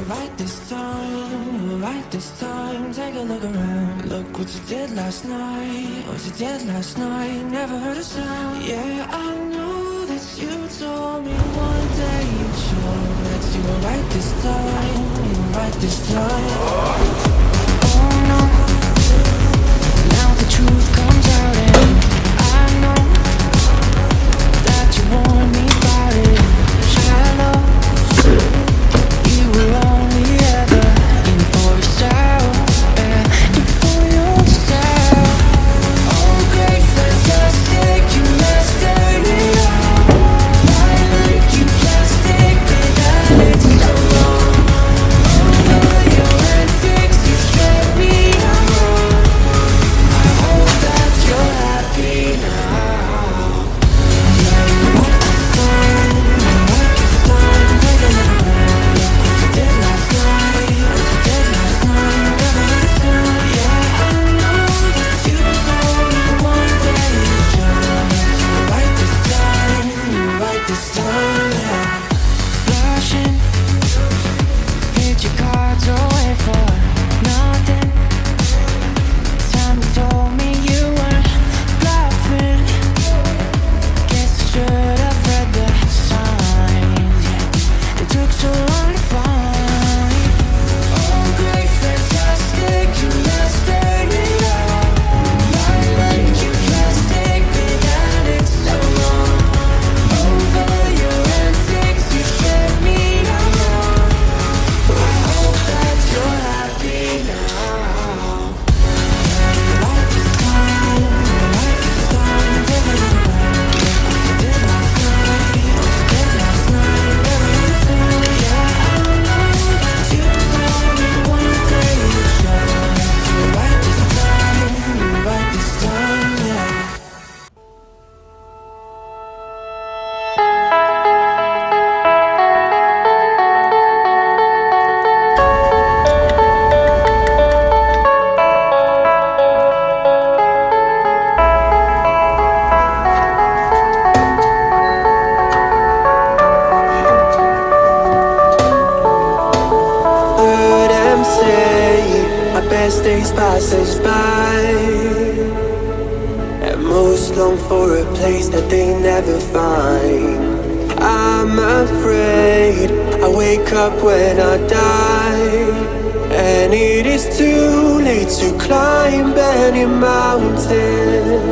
right this time, you're right this time. Take a look around. Look what you did last night, what you did last night. Never heard a sound. Yeah, I know that you told me one day you'd show that you were right this time, you were right this time. Oh no, now the truth comes out and I know that you want me about it. Shallow, you were only ever in for yourself, yeah, in for yourself. Oh great, fantastic, you messed it up. I like you plastic, but that it's so wrong. Over your antics, you scared me out. I hope that you're happy now. Yeah, you like this time, you like this time. Take a look around. Look what you did last night, what you did last night. Never heard a sound. Yeah, I know that you told me one day you'd show that you were right this time, you were right this time. Yeah, blushing, hid your cards away for nothing. Time you told me you weren't bluffing. Guess I should have read the signs. Yeah, it took so long to find. Oh great, fantastic, you messed it up. I like you plastic, but that it's so wrong. Over your antics, you scared me out. I hope that you're happy now. You like this time, you like this time. Take a look around. Look what you did last night, what you did last night. Never heard a sound. Yeah, I know that you told me one day you'd show that you were right this time, you were right this time. Yeah. Heard them say our best days pass us by, and most long for a place that they never find. I'm afraid I wake up when I die, and it is too late to climb any mountain.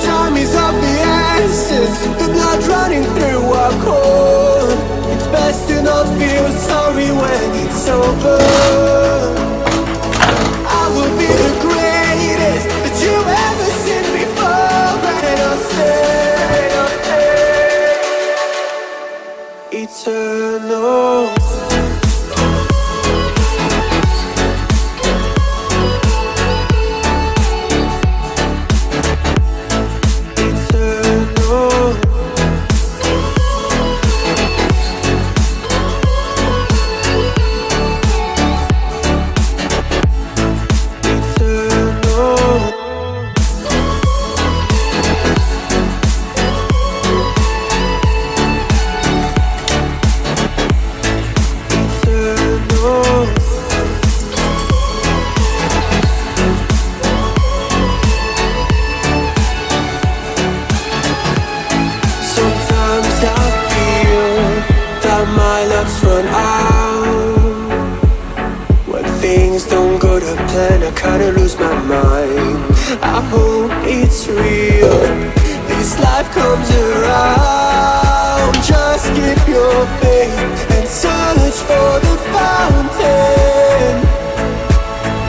Time is of the essence, the blood running through our core. It's best to not feel sorry when it's over. I will be the greatest that you've ever seen before, and I'll stay eternal. Eternal. Eternal. Eternal. Sometimes I feel that my luck's run out. When things don't go to plan, I kinda lose my mind. I hope it's real, this life comes around. Just keep your faith and search for the fountain.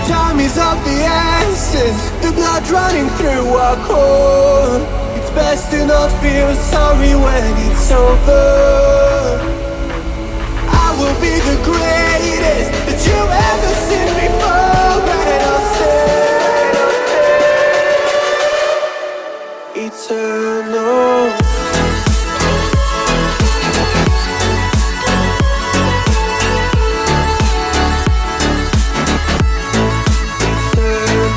Time is of the essence, the blood running through our core. It's best to not feel sorry when it's over. I will be the greatest that you've ever seen before, and I'll stay eternal. Eternal.